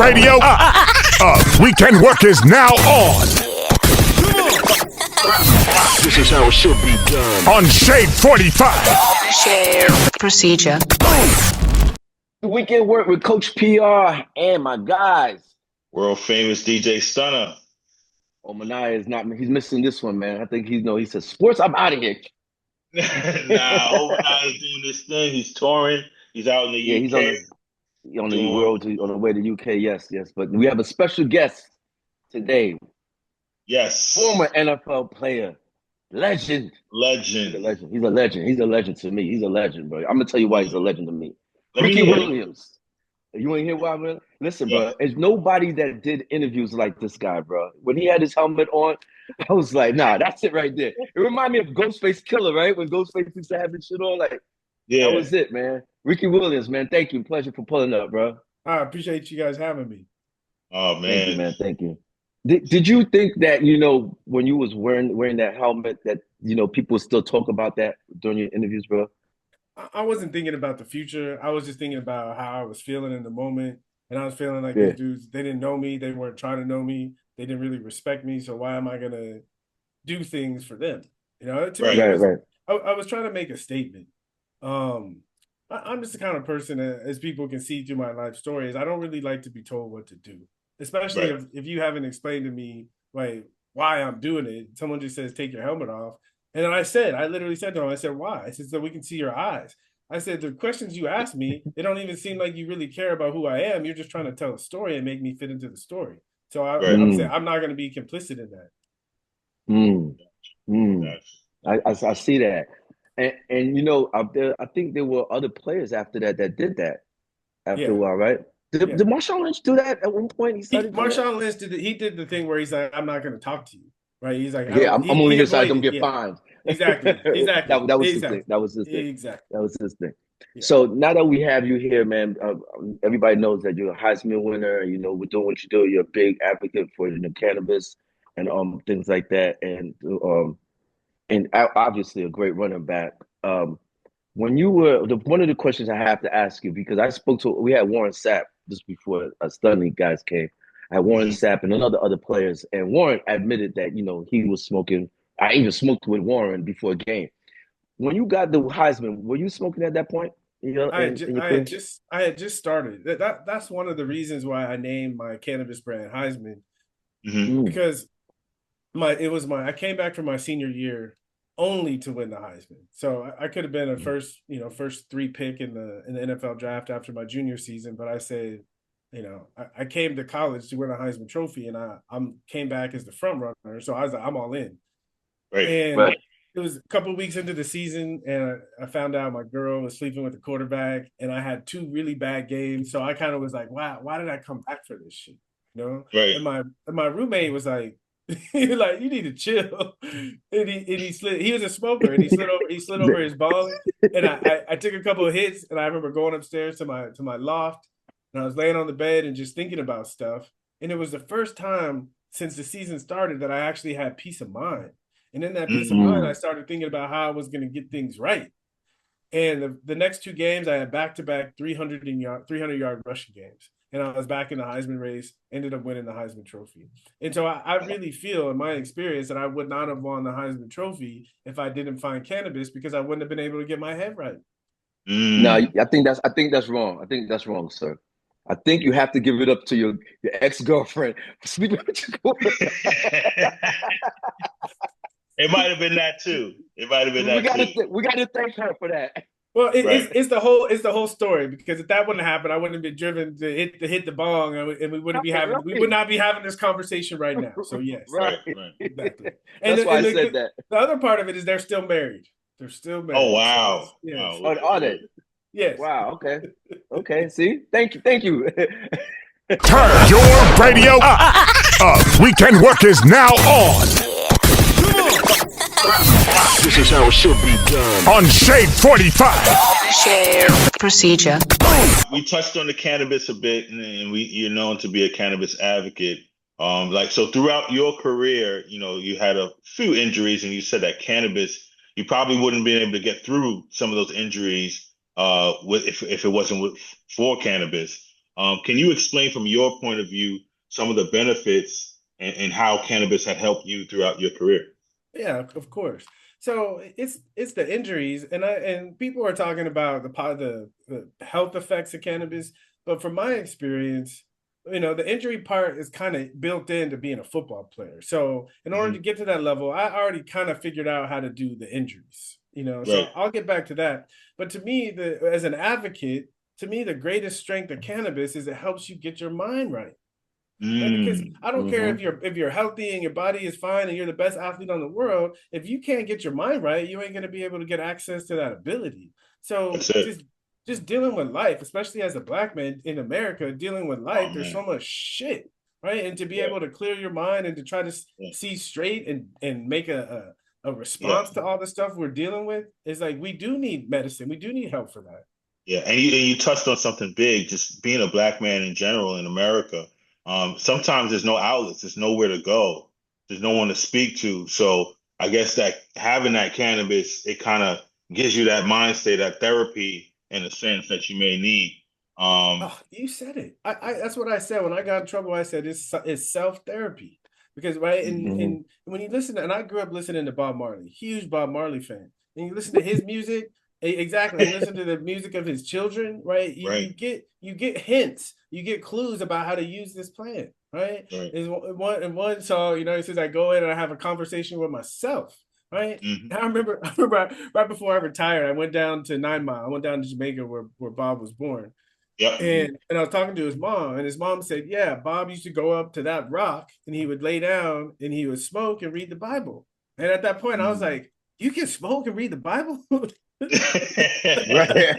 radio Weekend Work is now on. This is how it should be done. On Shade 45. Shade procedure. Weekend Work with Coach PR and my guys. World famous DJ Stunner. Oh, Manaya is not. He's missing this one, man. I think he says, "Sports, I'm out of here." Nah, Manaya is doing this thing. He's touring. He's out in the UK. He's on the way to UK. Yes. But we have a special guest today. Yes. Former NFL player, legend. Legend. He's a legend. He's a legend to me. He's a legend, bro. I'm gonna tell you why he's a legend to me. Ricky Williams. You ain't hear why, man? Listen, bro. There's nobody that did interviews like this guy, bro. When he had his helmet on, I was like, nah, that's it right there. It reminded me of Ghostface Killer, right? When Ghostface used to have his shit on, like, that was it, man. Ricky Williams, man. Thank you. Pleasure for pulling up, bro. I appreciate you guys having me. Oh, man. Thank you, man. Thank you. Did you think that, when you was wearing that helmet that, people still talk about that during your interviews, bro? I wasn't thinking about the future. I was just thinking about how I was feeling in the moment. And I was feeling like these dudes, they didn't know me. They weren't trying to know me. They didn't really respect me. So why am I going to do things for them? I was trying to make a statement. I'm just the kind of person that, as people can see through my life stories, I don't really like to be told what to do, especially if you haven't explained to me like why I'm doing it. Someone just says, take your helmet off. And then I literally said to him, I said, why? I said, so we can see your eyes. I said, the questions you ask me, it don't even seem like you really care about who I am. You're just trying to tell a story and make me fit into the story. So I'm saying I'm not going to be complicit in that. I see that. And I think there were other players after that did that after a while, right? Did Marshawn Lynch do that at one point? Marshawn Lynch did the thing where he's like, I'm not going to talk to you. Right, he's like, I'm only here so I don't get fined. Exactly. That was his thing. That was his thing. Exactly. That was his thing. Yeah. So now that we have you here, man, everybody knows that you're a Heisman winner. We're doing what you do. You're a big advocate for cannabis and things like that, and obviously a great running back. When you were one of the questions I have to ask you, because we had Warren Sapp just before Stunning guys came. I had Warren Sapp and other players, and Warren admitted that he was smoking. I even smoked with Warren before a game. When you got the Heisman, were you smoking at that point? I had just started. That's one of the reasons why I named my cannabis brand Heisman, because I came back from my senior year only to win the Heisman. So I could have been a first 3 pick in the NFL draft after my junior season, but I said, I came to college to win a Heisman Trophy, and I came back as the front runner. So I was like, I'm all in. It was a couple of weeks into the season, and I found out my girl was sleeping with the quarterback, and I had 2 really bad games. So I kind of was like, wow, why did I come back for this shit? Right. And my roommate was like, like, you need to chill. And he slid. He was a smoker, and he slid over his bong. And I took a couple of hits, and I remember going upstairs to my loft. And I was laying on the bed and just thinking about stuff. And it was the first time since the season started that I actually had peace of mind. And in that peace of mind, I started thinking about how I was going to get things right. And the next 2 games, I had back-to-back 300-yard rushing games. And I was back in the Heisman race, ended up winning the Heisman Trophy. And so I really feel, in my experience, that I would not have won the Heisman Trophy if I didn't find cannabis, because I wouldn't have been able to get my head right. No, I think that's wrong. I think that's wrong, sir. I think you have to give it up to your ex-girlfriend for sleeping with your girlfriend. It might have been that too. We got to thank her for that. Well, it's the whole story, because if that wouldn't happen, I wouldn't have been driven to hit the bong, and we would not be having this conversation right now. So yes, right. Exactly. That's why I said that. The other part of it is they're still married. Oh wow! So, yes. Wow. Are they? Yes. Wow. Okay. See, thank you. Turn your radio up. Weekend Work is now on. This is how it should be done. On Shade 45. Shade procedure. We touched on the cannabis a bit, and you're known to be a cannabis advocate. So throughout your career, you had a few injuries, and you said that cannabis, you probably wouldn't be able to get through some of those injuries if it wasn't for cannabis. Can you explain from your point of view some of the benefits and how cannabis had helped you throughout your career? Yeah, of course. So it's the injuries, and people are talking about the health effects of cannabis, but from my experience, the injury part is kind of built into being a football player. So in order to Hmm. get to that level, I already kind of figured out how to do the injuries. So Right. I'll get back to that. But to me, as an advocate, to me, the greatest strength of cannabis is it helps you get your mind right. Right? Because Mm. I don't care Mm-hmm. if you're healthy and your body is fine and you're the best athlete on the world. If you can't get your mind right, you ain't gonna be able to get access to that ability. That's So it. just dealing with life, especially as a black man in America, dealing with life, Oh there's so man. much shit, right? And to be Yeah. able to clear your mind and to try to Yeah. see straight and make a Yeah. response to all the stuff we're dealing with is like we do need medicine. We do need help for that. Yeah, and you touched on something big, just being a black man in general in America. Sometimes there's no outlets, there's nowhere to go, there's no one to speak to. So I guess that having that cannabis, it kind of gives you that mind state, that therapy in a sense that you may need. Um, Oh, you said it. I that's what I said when I got in trouble. I said it's self therapy because right Mm-hmm. and when you listen to, and I grew up listening to Bob Marley, huge Bob Marley fan, and you listen to his music exactly, and listen to the music of his children, right? You right, you get you get hints, you get clues about how to use this plant, right? right. Is one song, he says I go in and I have a conversation with myself. Right. Hmm. And I remember right before I retired, I went down to 9 Mile. I went down to Jamaica where Bob was born. Yep. And I was talking to his mom, and his mom said, "Yeah, Bob used to go up to that rock, and he would lay down, and he would smoke and read the Bible." And at that point, I was Mm-hmm. like, "You can smoke and read the Bible?" Right.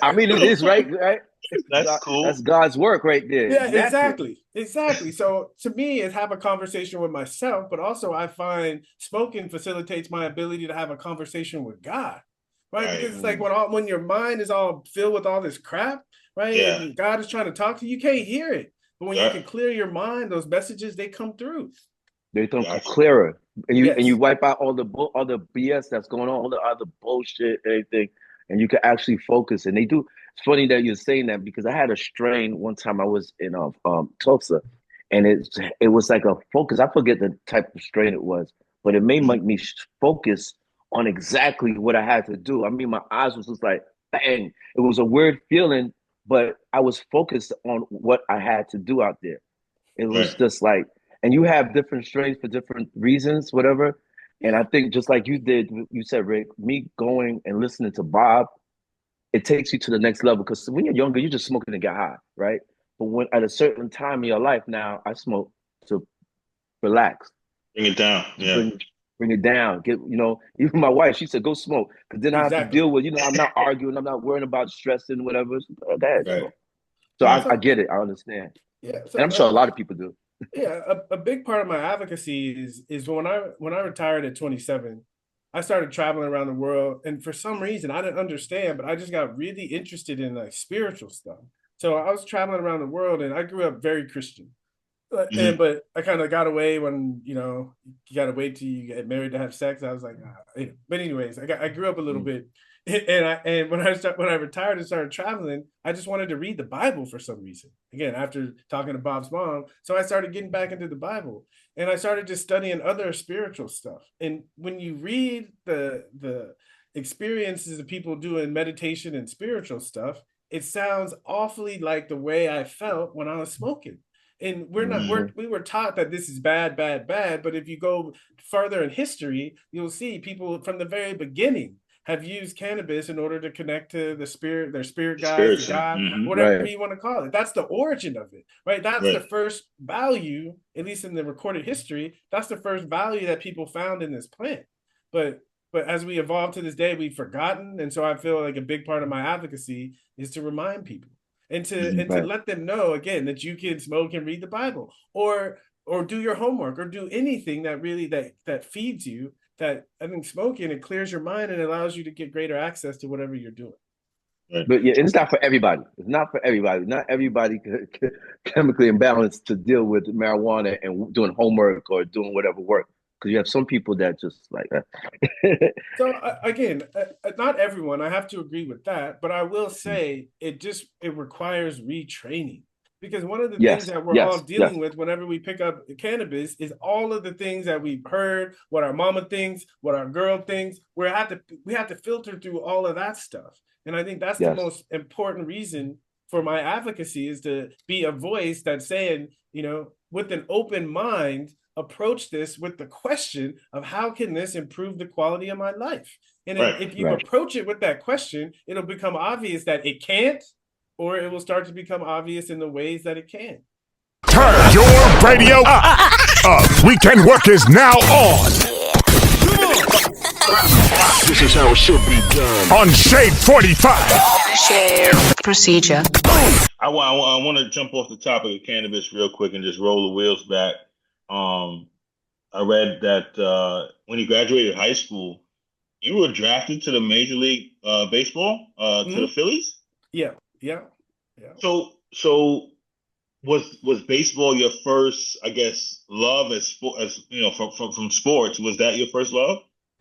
I mean, it is right, right? That's God, that's cool. God's work right there. Yeah, Exactly. exactly. So to me, it's have a conversation with myself, but also I find smoking facilitates my ability to have a conversation with God, right? Right. Because it's like Mm-hmm. when your mind is all filled with all this crap, right, Yeah. and God is trying to talk to you, you can't hear it. But when you Yeah. can clear your mind, those messages they come through. They become Gotcha. clearer, and you Yes, wipe out all the BS that's going on, all the other bullshit, everything, and you can actually focus. And they do. It's funny that you're saying that because I had a strain one time. I was in Tulsa, and it was like a focus. I forget the type of strain it was, but it made Mhm. me focus on exactly what I had to do. I mean, my eyes was just like bang. It was a weird feeling, but I was focused on what I had to do out there. It Right. was just like, and you have different strains for different reasons, whatever. And yeah, I think just like you did, you said, Rick, me going and listening to Bob, it takes you to the next level. Because when you're younger, you're just smoking to get high, right? But when at a certain time in your life now, I smoke to relax, Bring it down. to Yeah. bring it down. Even my wife, she said, go smoke. Because then I have to exactly. deal with, I'm not arguing, I'm not worrying about stressing, whatever. So, go ahead, Right. smoke. So Right. I So get it, I understand. yeah, And so I'm sure a lot of people do. yeah, a big part of my advocacy is when I retired at 27, I started traveling around the world, and for some reason I didn't understand, but I just got really interested in like spiritual stuff. So I was traveling around the world, and I grew up very Christian. Hmm. But I kind of got away when you got to wait till you get married to have sex. I was like, but anyways, I grew up a little Mm. bit, and when I retired and started traveling, I just wanted to read the Bible for some reason. Again, after talking to Bob's mom, so I started getting back into the Bible, and I started just studying other spiritual stuff. And when you read the experiences of people doing meditation and spiritual stuff, it sounds awfully like the way I felt when I was smoking. And Mhm. we were taught that this is bad, bad, bad. But if you go further in history, you'll see people from the very beginning have used cannabis in order to connect to the spirit, their spirit The guides, spirit to side. God, Hmm. whatever Right. you want to call it. That's the origin of it, right? That's the Right. first value, at least in the recorded history. That's the first value that people found in this plant. But as we evolve to this day, we've forgotten, and so I feel like a big part of my advocacy is to remind people Hmm. and to Right. let them know again that you can smoke and read the Bible or do your homework or do anything that really that feeds you. That I think smoking, it clears your mind and allows you to get greater access to whatever you're doing. Right. But yeah, it's not for everybody. It's not for everybody. Not everybody chemically imbalanced to deal with marijuana and doing homework or doing whatever work. Because you have some people that just like. So again, not everyone. I have to agree with that, but I will say it requires retraining, because one of the things Yes, that we're all yes, yes, dealing with whenever we pick up cannabis is all of the things that we've heard, what our mama thinks, what our girl thinks. We have to filter through all of that stuff, and I think that's the yes. most important reason for my advocacy, is to be a voice that's saying, with an open mind, approach this with the question of how can this improve the quality of my life? And if you Right. approach it with that question, it'll become obvious that it can't, or it will start to become obvious in the ways that it can. Turn your radio up. Weekend work is now on. This is how it should be done. On Shade 45. Shade procedure. I want to jump off the topic of cannabis real quick and just roll the wheels back. I read that when you graduated high school, you were drafted to the Major League Baseball, to the Phillies. Yeah. So was baseball your first, I guess, love as from sports? Was that your first love?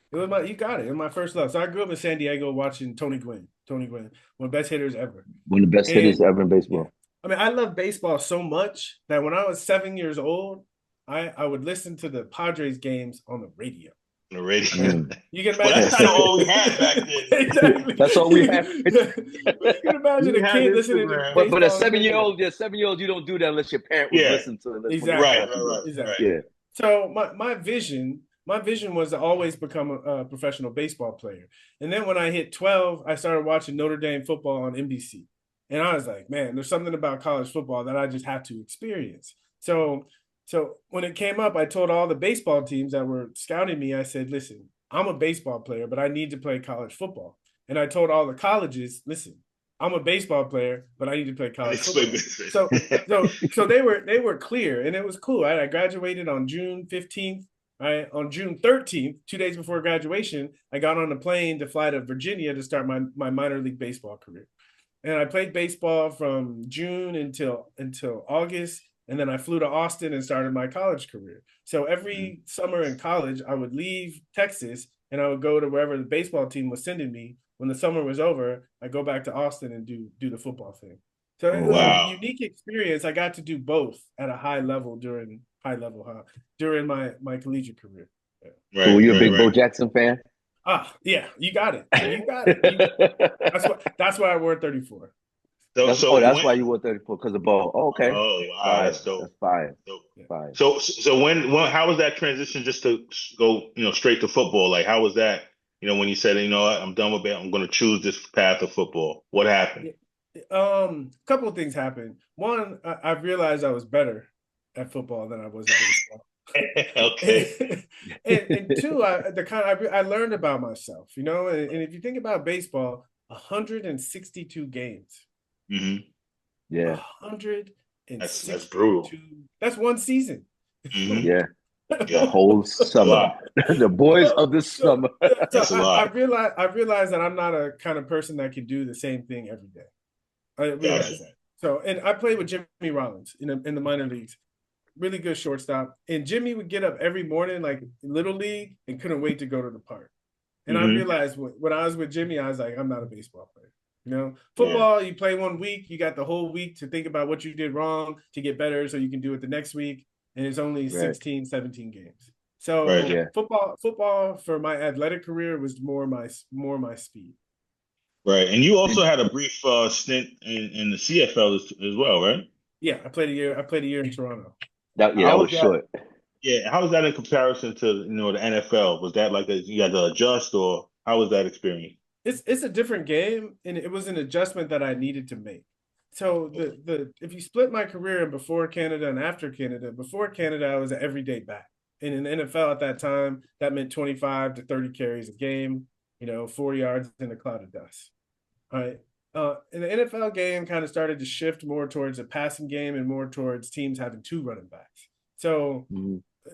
It was you got it. It was my first love. So I grew up in San Diego watching Tony Gwynn, one of the best hitters ever. One of the best hitters ever in baseball. Yeah. I mean, I love baseball so much that when I was 7 years old, I would listen to the Padres games on the radio. On the radio. You can imagine. Well, that's kind of all we had back then. Exactly. That's all we had. You can imagine a kid listening to But a baseball 7-year-old, you don't do that unless your parent would listen to it. Exactly. Right. Exactly. Yeah. So my vision was to always become a professional baseball player. And then when I hit 12, I started watching Notre Dame football on NBC. And I was like, man, there's something about college football that I just have to experience. So when it came up, I told all the baseball teams that were scouting me, I said, listen, I'm a baseball player, but I need to play college football. And I told all the colleges, listen, I'm a baseball player, but I need to play college football. So they were clear, and it was cool. I graduated on June 15th. On June 13th, 2 days before graduation, I got on a plane to fly to Virginia to start my minor league baseball career. And I played baseball from June until August. And then I flew to Austin and started my college career. So every summer in college, I would leave Texas and I would go to wherever the baseball team was sending me. When the summer was over, I go back to Austin and do the football thing. So it was a unique experience. I got to do both at a high level during my collegiate career. Yeah. Right, were you a big Bo Jackson fan? Yeah, you got it. That's why I wore 34. That's why you wore 34, because of Bo. Oh, okay. Oh, wow, that's dope. That's fire. Fire. So how was that transition just to go, straight to football? Like, how was that? When you said, I'm done with it, I'm going to choose this path of football. What happened? A couple of things happened. One, I realized I was better at football than I was at baseball. Okay. and two, I learned about myself, and if you think about baseball, 162 games. Mm-hmm. Yeah. 162. That's brutal. That's one season. Mm-hmm. Yeah. The whole summer. The boys of the summer. That's a lot. I realized that I'm not a kind of person that can do the same thing every day. I realized that. So, and I played with Jimmy Rollins in the minor leagues. Really good shortstop. And Jimmy would get up every morning, like Little League, and couldn't wait to go to the park. And I realized when I was with Jimmy, I was like, I'm not a baseball player. Football, you play 1 week, you got the whole week to think about what you did wrong to get better so you can do it the next week. And it's only 16, 17 games. So football for my athletic career was more my speed. Right. And you also had a brief stint in the CFL as well, right? Yeah, I played a year in Toronto. That was short. Yeah, how was that in comparison to the NFL? Was that like you had to adjust, or how was that experience? It's a different game, and it was an adjustment that I needed to make. So if you split my career in before Canada and after Canada, before Canada I was an everyday back. And in the NFL at that time, that meant 25 to 30 carries a game, 4 yards in a cloud of dust. All right. And the NFL game kind of started to shift more towards a passing game and more towards teams having 2 running backs. So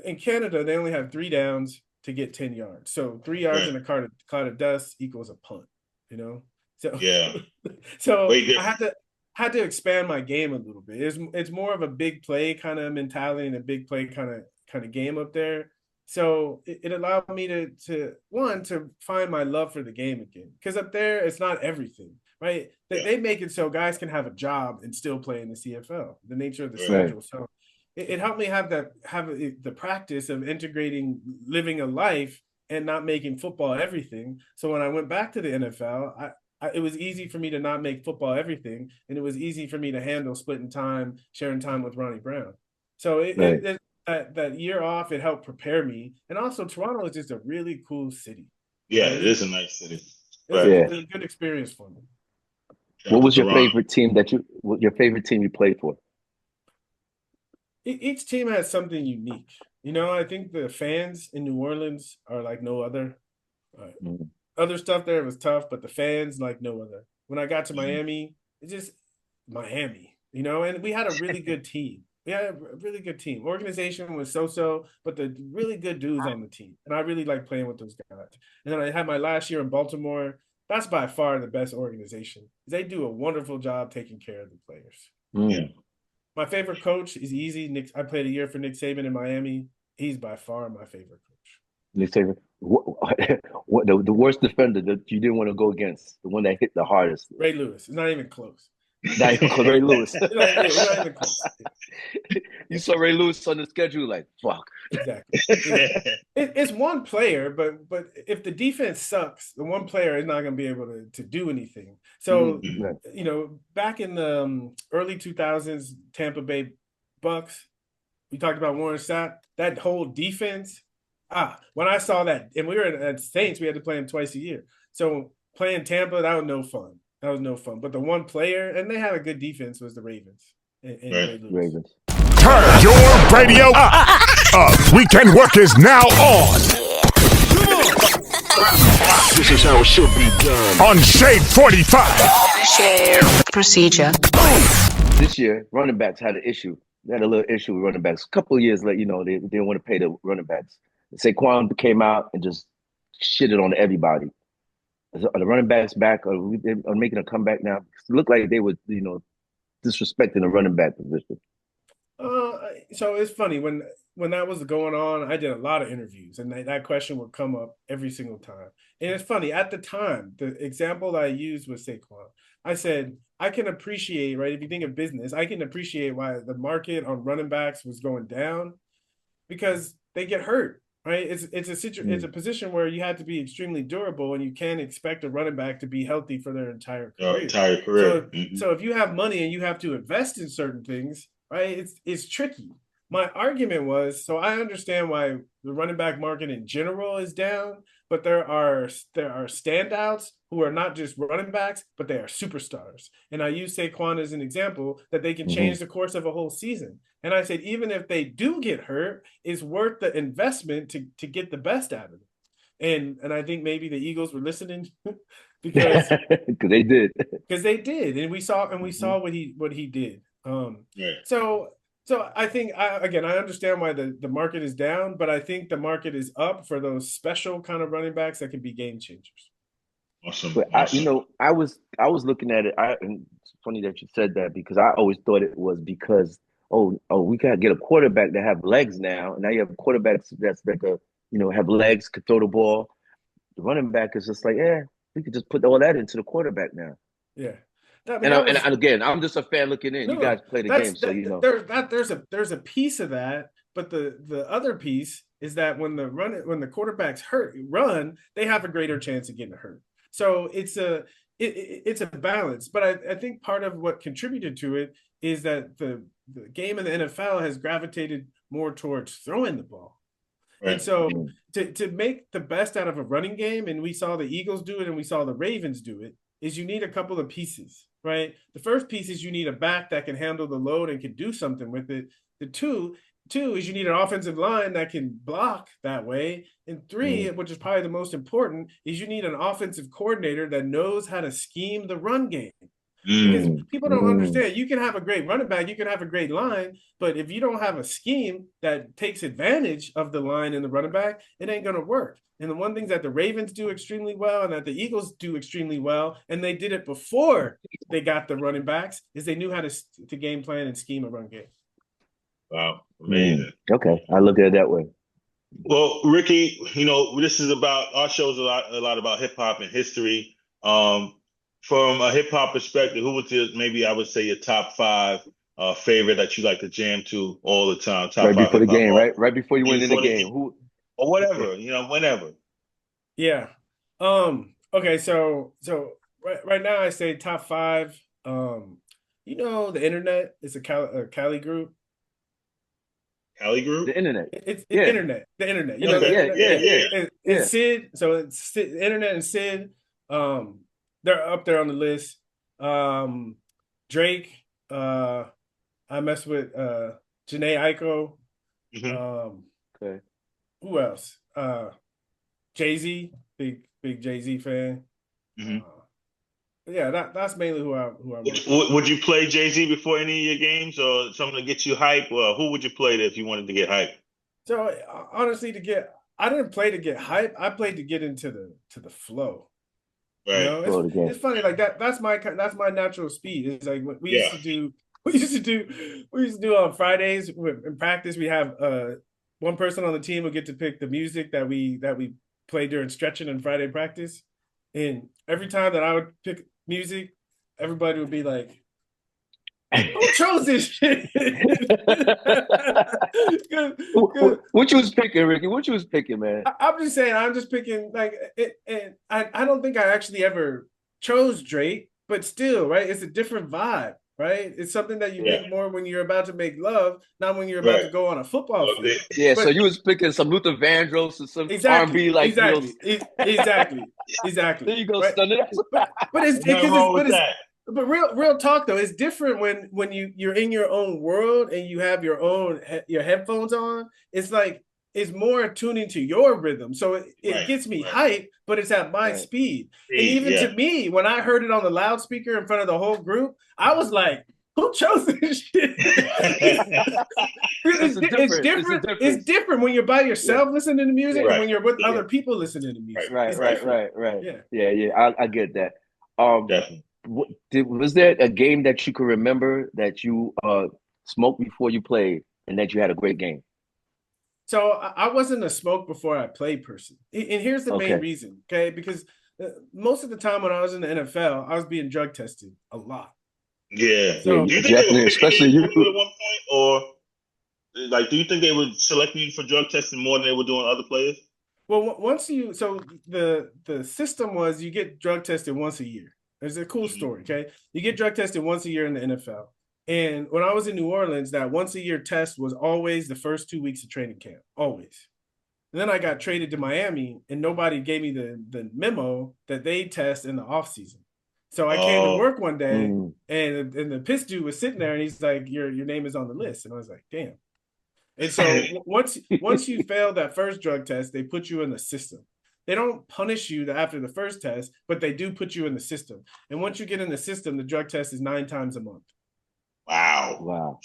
in Canada, they only have 3 downs to get 10 yards. So 3 yards in a cloud of dust equals a punt, So yeah. So I had to expand my game a little bit. It's more of a big play kind of mentality and a big play kind of game up there. So it allowed me to find my love for the game again. Because up there, it's not everything, right? They make it so guys can have a job and still play in the CFL, the nature of the schedule. So it helped me have the practice of integrating living a life and not making football everything. So when I went back to the NFL, it was easy for me to not make football everything, and it was easy for me to handle splitting time, sharing time with Ronnie Brown. So that year off, it helped prepare me. And also, Toronto is just a really cool city. Yeah, it is a nice city. It's a good experience for me. What was your favorite team you played for? Each team has something unique. I think the fans in New Orleans are like no other. Other stuff there was tough, but the fans like no other. When I got to Miami, it's just Miami, and we had a really good team. We had a really good team. Organization was so-so, but the really good dudes on the team. And I really like playing with those guys. And then I had my last year in Baltimore. That's by far the best organization. They do a wonderful job taking care of the players. Yeah. My favorite coach is easy. I played a year for Nick Saban in Miami. He's by far my favorite coach. Nick Saban. What the worst defender that you didn't want to go against? The one that hit the hardest? Ray Lewis. It's not even close. Not even Ray Lewis. Not even close. You saw Ray Lewis on the schedule, like, fuck. Exactly. It's one player, but if the defense sucks, the one player is not going to be able to do anything. So, back in the early 2000s, Tampa Bay Bucks, we talked about Warren Sapp, that whole defense. When I saw that, and we were at Saints, we had to play him twice a year. So playing Tampa, that was no fun. But the one player, and they had a good defense, was the Ravens. Ravens. Turn your radio up. Weekend work is now on. This is how it should be done. On Shade 45. Shade procedure. This year, running backs had an issue. They had a little issue with running backs. A couple of years later, they didn't want to pay the running backs. Saquon came out and just shitted on everybody. Are the running backs back? Are making a comeback now? It looked like they were, disrespecting the running back position. So it's funny when that was going on, I did a lot of interviews, and that question would come up every single time. And it's funny, at the time, the example I used was Saquon. I said, I can appreciate, right? If you think of business, I can appreciate why the market on running backs was going down, because they get hurt. Right, it's a position where you have to be extremely durable, and you can't expect a running back to be healthy for their entire career. So if you have money and you have to invest in certain things, right, it's tricky. My argument was, so I understand why the running back market in general is down, but there are standouts who are not just running backs, but they are superstars. And I use Saquon as an example that they can change the course of a whole season. And I said, even if they do get hurt, it's worth the investment to get the best out of it. And I think maybe the Eagles were listening because they did. Because they did, and we saw what he did. So I think I understand why the market is down, but I think the market is up for those special kind of running backs that can be game changers. Awesome. But I was looking at it. And it's funny that you said that, because I always thought it was because we gotta get a quarterback that have legs now. And now you have quarterbacks that's like have legs, could throw the ball. The running back is just like, we could just put all that into the quarterback now. Yeah. And again, I'm just a fan looking in. You guys play the game, so you know. There's a piece of that, but the other piece is that when the quarterbacks run, they have a greater chance of getting hurt. So it's a balance. But I think part of what contributed to it is that the game in the NFL has gravitated more towards throwing the ball. Right. And so to make the best out of a running game, and we saw the Eagles do it and we saw the Ravens do it, is you need a couple of pieces, right? The first piece is you need a back that can handle the load and can do something with it. The two is you need an offensive line that can block that way. And three, which is probably the most important, is you need an offensive coordinator that knows how to scheme the run game. Because people don't understand. You can have a great running back, you can have a great line, but if you don't have a scheme that takes advantage of the line and the running back, it ain't going to work. And the one thing that the Ravens do extremely well and that the Eagles do extremely well, and they did it before they got the running backs, is they knew how to game plan and scheme a run game. Wow, amazing. Okay, I look at it that way. Well, Ricky, this is about our show's a lot about hip hop and history. Um, from a hip hop perspective, who was maybe I would say your top five favorite that you like to jam to all the time? Top Right five before the hip hop game, artists right before you went in the before the game. game Who? or whatever, whenever. Yeah. Okay. So right now I say top five. The internet is a Cali group. Cali Group. The internet. It's Yeah. internet. The internet. You know Okay. the Yeah. internet. Yeah. Yeah. And Yeah. Sid. So it's Sid, the internet and Sid. They're up there on the list. Drake. I mess with Janae Aiko. Hmm. Okay. Who else? Jay-Z, big Jay-Z fan. Hmm. Yeah, that's mainly who I Would you play Jay-Z before any of your games or something to get you hype? Well, who would you play if you wanted to get hype? So honestly, I didn't play to get hype. I played to get into the flow. Right. It's funny like that. That's my natural speed. It's like we used to do on Fridays in practice. We have one person on the team will get to pick the music that we play during stretching and Friday practice. And every time that I would pick music, everybody would be like, "Who chose this shit?" What you was picking, Ricky? What you was picking, man? I'm just saying, I'm just picking like it, and I don't think I actually ever chose Drake, but still, right? It's a different vibe, right? It's something that you make more when you're about to make love, not when you're about to go on a football field. Yeah, so you was picking some Luther Vandross or some exactly, R&B like exactly. There you go, right? Stunner. But it's Nothing wrong with it's that. but real talk though, it's different when you're in your own world and you have your own your headphones on. It's like it's more tuning to your rhythm, so it gets me hyped, but it's at my speed. And even to me, when I heard it on the loudspeaker in front of the whole group, I was like, "Who chose this shit?" It's different. It's different when you're by yourself listening to music and when you're with other people listening to music. Right. Yeah. Yeah. I get that. Definitely. Was there a game that you could remember that you smoked before you played and that you had a great game? So I wasn't a smoke before I played person. And here's the main reason, okay? Because most of the time when I was in the NFL, I was being drug tested a lot. Yeah. So, do you think definitely, especially you. At one point, or like, do you think they were selecting you for drug testing more than they were doing other players? Well, the system was you get drug tested once a year. There's a cool story, okay? You get drug tested once a year in the NFL. And when I was in New Orleans, that once a year test was always the first 2 weeks of training camp, always. And then I got traded to Miami, and nobody gave me the memo that they test in the off season. So I came to work one day, and the piss dude was sitting there, and he's like, "Your name is on the list." And I was like, "Damn." And so once you fail that first drug test, they put you in the system. They don't punish you after the first test, but they do put you in the system. And once you get in the system, the drug test is 9 times a month. Wow.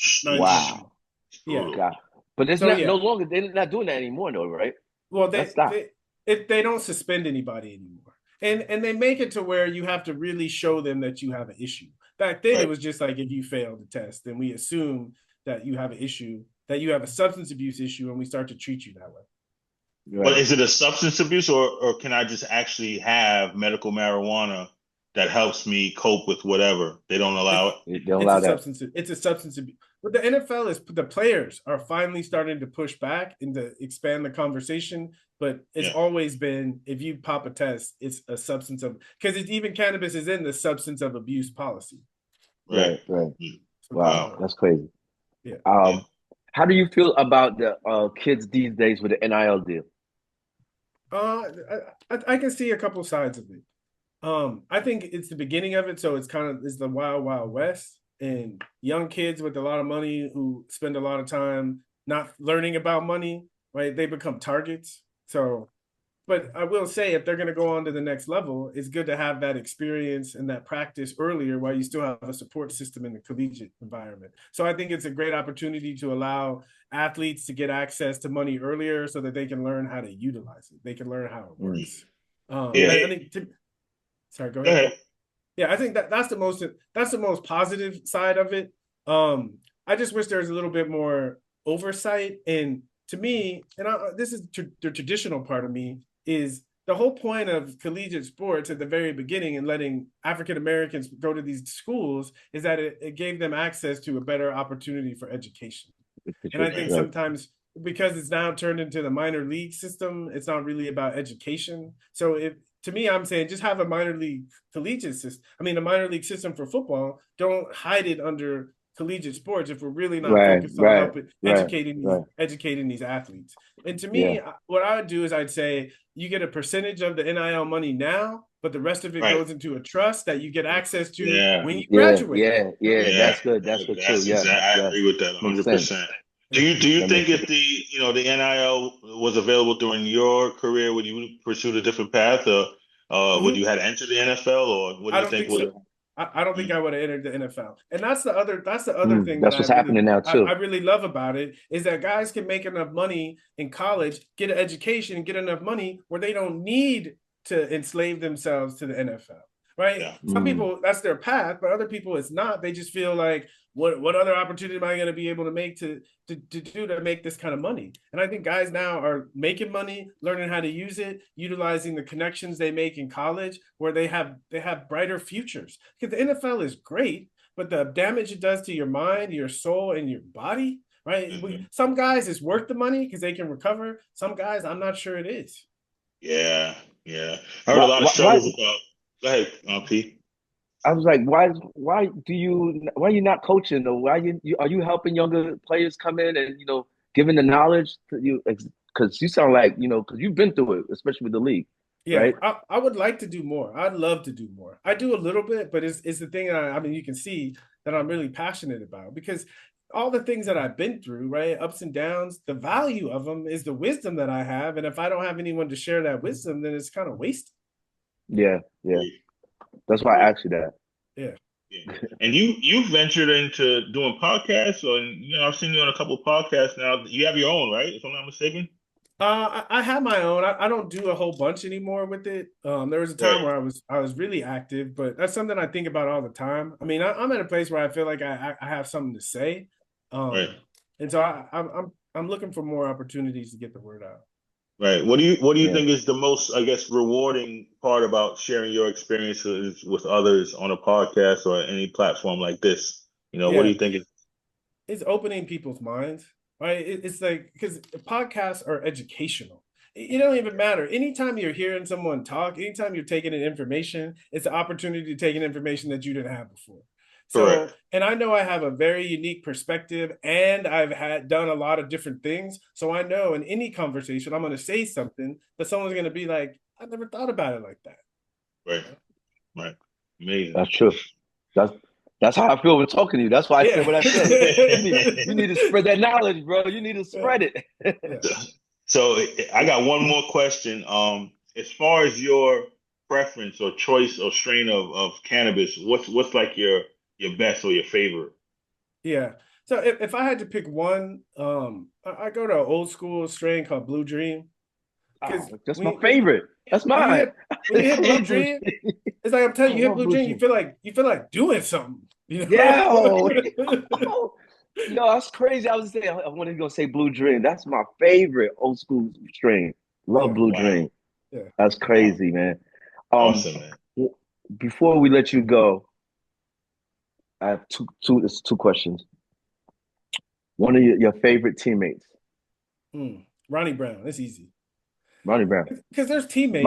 Yeah. God. But it's no longer, they're not doing that anymore though, right? Well, they don't suspend anybody anymore. And they make it to where you have to really show them that you have an issue. Back then, it was just like if you failed the test, then we assume that you have an issue, that you have a substance abuse issue, and we start to treat you that way. Right. But is it a substance abuse, or can I just actually have medical marijuana that helps me cope with whatever? They don't allow it. They don't allow that. It's a substance abuse. But the NFL is the players are finally starting to push back and to expand the conversation. But it's always been, if you pop a test, it's a substance of, because even cannabis is in the substance of abuse policy. Right. Wow, that's crazy. Yeah. How do you feel about the kids these days with the NIL deal? I can see a couple sides of it. I think it's the beginning of it, so it's the wild, wild west, and young kids with a lot of money who spend a lot of time not learning about money, right? They become targets. So, but I will say, if they're going to go on to the next level, it's good to have that experience and that practice earlier while you still have a support system in the collegiate environment. So I think it's a great opportunity to allow athletes to get access to money earlier so that they can learn how to utilize it. They can learn how it works. I think sorry, go ahead. Yeah, I think that's the most positive side of it. I just wish there was a little bit more oversight, and to me, and this is the traditional part of me, is the whole point of collegiate sports at the very beginning and letting African Americans go to these schools is that it gave them access to a better opportunity for education. And I think sometimes because it's now turned into the minor league system, it's not really about education. So to me, I'm saying just have a minor league collegiate system. I mean, a minor league system for football. Don't hide it under collegiate sports if we're really not focused on helping educating these athletes. And to me, what I would do is I'd say you get a percentage of the NIL money now, but the rest of it goes into a trust that you get access to when you graduate. That's good. That's good too. I agree with that 100%. Do you think if the NIL was available during your career, would you pursue a different path, or would you have entered the NFL, or what do you think would? I don't think I would have entered the NFL. And that's the other thing that's what's happening now too. I really love about it is that guys can make enough money in college, get an education, and get enough money where they don't need to enslave themselves to the NFL. Right? Yeah. Some people, that's their path, but other people it's not. They just feel like, what other opportunity am I going to be able to make to make this kind of money? And I think guys now are making money, learning how to use it, utilizing the connections they make in college, where they have brighter futures. Because the NFL is great, but the damage it does to your mind, your soul, and your body, right? Mm-hmm. Some guys it's worth the money because they can recover. Some guys, I'm not sure it is. Yeah. I heard a lot of struggles about. Go ahead, P. I was like, why are you not coaching, or why are you helping younger players come in and giving the knowledge to you? Because you sound like because you've been through it, especially with the league. Yeah, right? I would like to do more. I'd love to do more. I do a little bit, but it's the thing that I mean, you can see that I'm really passionate about, because all the things that I've been through, right, ups and downs, the value of them is the wisdom that I have, and if I don't have anyone to share that wisdom, then it's kind of wasted. Yeah. That's why I asked you that. Yeah. And you ventured into doing podcasts, or I've seen you on a couple of podcasts now. You have your own, right? If I'm not mistaken. I have my own. I don't do a whole bunch anymore with it. There was a time where I was really active, but that's something I think about all the time. I mean, I'm at a place where I feel like I have something to say, and so I'm looking for more opportunities to get the word out. Right. What do you think is the most, I guess, rewarding part about sharing your experiences with others on a podcast or any platform like this? What do you think it's opening people's minds, right? It's like, because podcasts are educational. It don't even matter. Anytime you're hearing someone talk, anytime you're taking in information, it's an opportunity to take in information that you didn't have before. So, and I know I have a very unique perspective, and I've done a lot of different things. So I know in any conversation, I'm going to say something that someone's going to be like, I never thought about it like that. Right. Amazing. That's true. That's how I feel when talking to you. That's why I said what I said. You need to spread that knowledge, bro. You need to spread it. So I got one more question. As far as your preference or choice or strain of cannabis, what's like your best or your favorite? Yeah. So if I had to pick one, I go to an old school strain called Blue Dream. That's my favorite. That's mine. When you hit Blue Dream, it's like I'm telling you, hit Blue Dream, you feel like doing something. Yeah. No, that's crazy. I wanted to go say Blue Dream. That's my favorite old school strain. Love Blue Dream. Yeah. That's crazy, man. Awesome, man. Before we let you go, I have two questions. One of your favorite teammates. Ronnie Brown. That's easy. Ronnie Brown. Because there's teammates.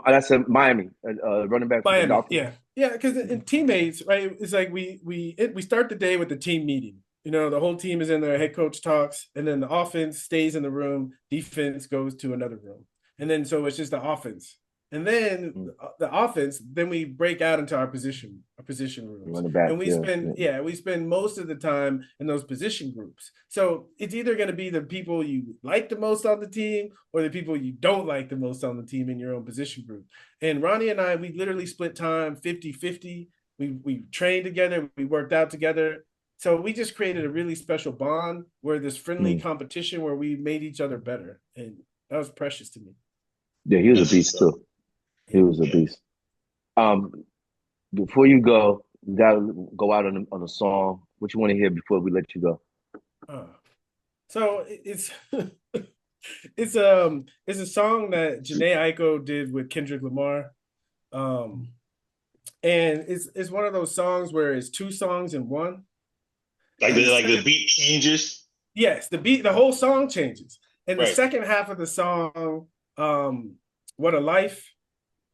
That's a Miami running back. Miami. Yeah. Because in teammates, right? It's like we start the day with the team meeting. The whole team is in there. Head coach talks, and then the offense stays in the room. Defense goes to another room, and then so it's just the offense. And then the offense, then we break out into our position rooms. And we spend most of the time in those position groups. So it's either going to be the people you like the most on the team or the people you don't like the most on the team in your own position group. And Ronnie and I, we literally split time 50-50. We trained together, we worked out together. So we just created a really special bond where this friendly competition where we made each other better. And that was precious to me. Yeah, he was a beast too. He was a beast. Before you go, you gotta go out on a song. What you want to hear before we let you go? So it's it's a song that Janae Aiko did with Kendrick Lamar. And it's one of those songs where it's two songs in one. Like the beat changes. Yes, the whole song changes. And the Right. second half of the song, What a Life,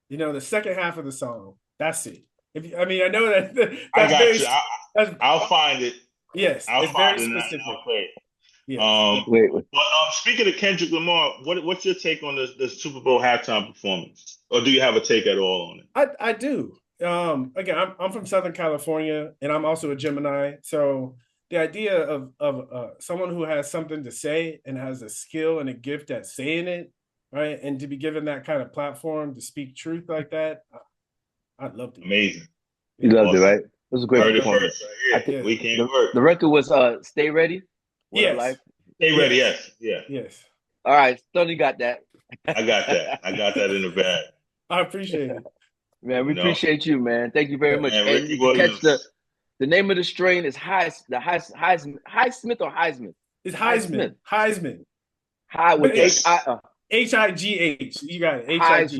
the second half of the song, that's it. I know that I that's got very, you. I'll find it. yes, I'll it's find very it specific. and I'll play it. Yes. Wait. But speaking of Kendrick Lamar, what's your take on the Super Bowl halftime performance? Or do you have a take at all on it? I do. Again, I'm from Southern California, and I'm also a Gemini. So the idea of someone who has something to say and has a skill and a gift at saying it, right, and to be given that kind of platform to speak truth like that, I'd love to. Amazing. You loved Awesome. it, right? It was a great Heard it performance. first right here. Yeah. Weekend work. The record was Stay Ready. What a Yes. Life. Stay ready, yes. Yeah. Yes. All right, Stoney got that. I got that in the bag. I appreciate it. Man, we No. appreciate you, man. Thank you very much. Man, And Ricky you can catch Williams. the name of the strain is Highsmith or Heisman? It's Heisman. High with Yes. H-I-G-H. You got it. H-I-G.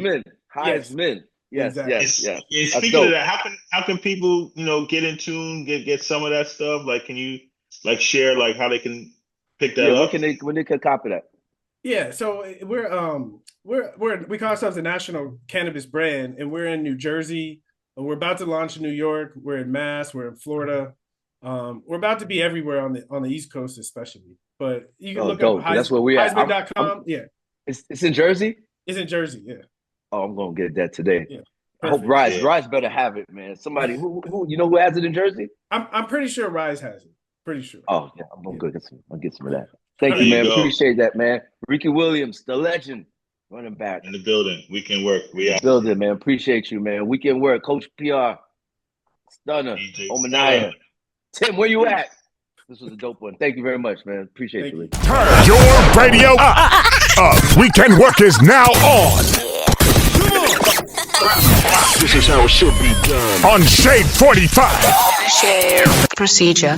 Heisman. Yes, Exactly. yes. And That's speaking dope. of that, how can people, get in tune, get some of that stuff? Like, can you share how they can pick that Yeah, up? when they can copy that? Yeah, so we call ourselves a national cannabis brand, and we're in New Jersey. We're about to launch in New York. We're in Mass. We're in Florida. We're about to be everywhere on the East Coast, especially. But you can look dope. up That's where we at. Heisman.com. Yeah, It's in Jersey? it's in Jersey. Yeah. Oh, I'm gonna get that today. Yeah. I hope Perfect. Rise better have it, man. Somebody who who has it in Jersey? I'm pretty sure Rise has it. Pretty sure. Oh yeah, I'm gonna go get some. I'll get some of that. Thank There you, you man. go. Appreciate that, man. Ricky Williams, the legend, running back. In the building. Weekend work. We out. Building, man. Appreciate you, man. Weekend work, Coach PR, Stunner, DJ Omanaya. Tim, where you at? This was a dope one. Thank you very much, man. Appreciate Thank you. you. Turn your radio up. Weekend work is now on. This is how it should be done. On Shade 45. Shade procedure.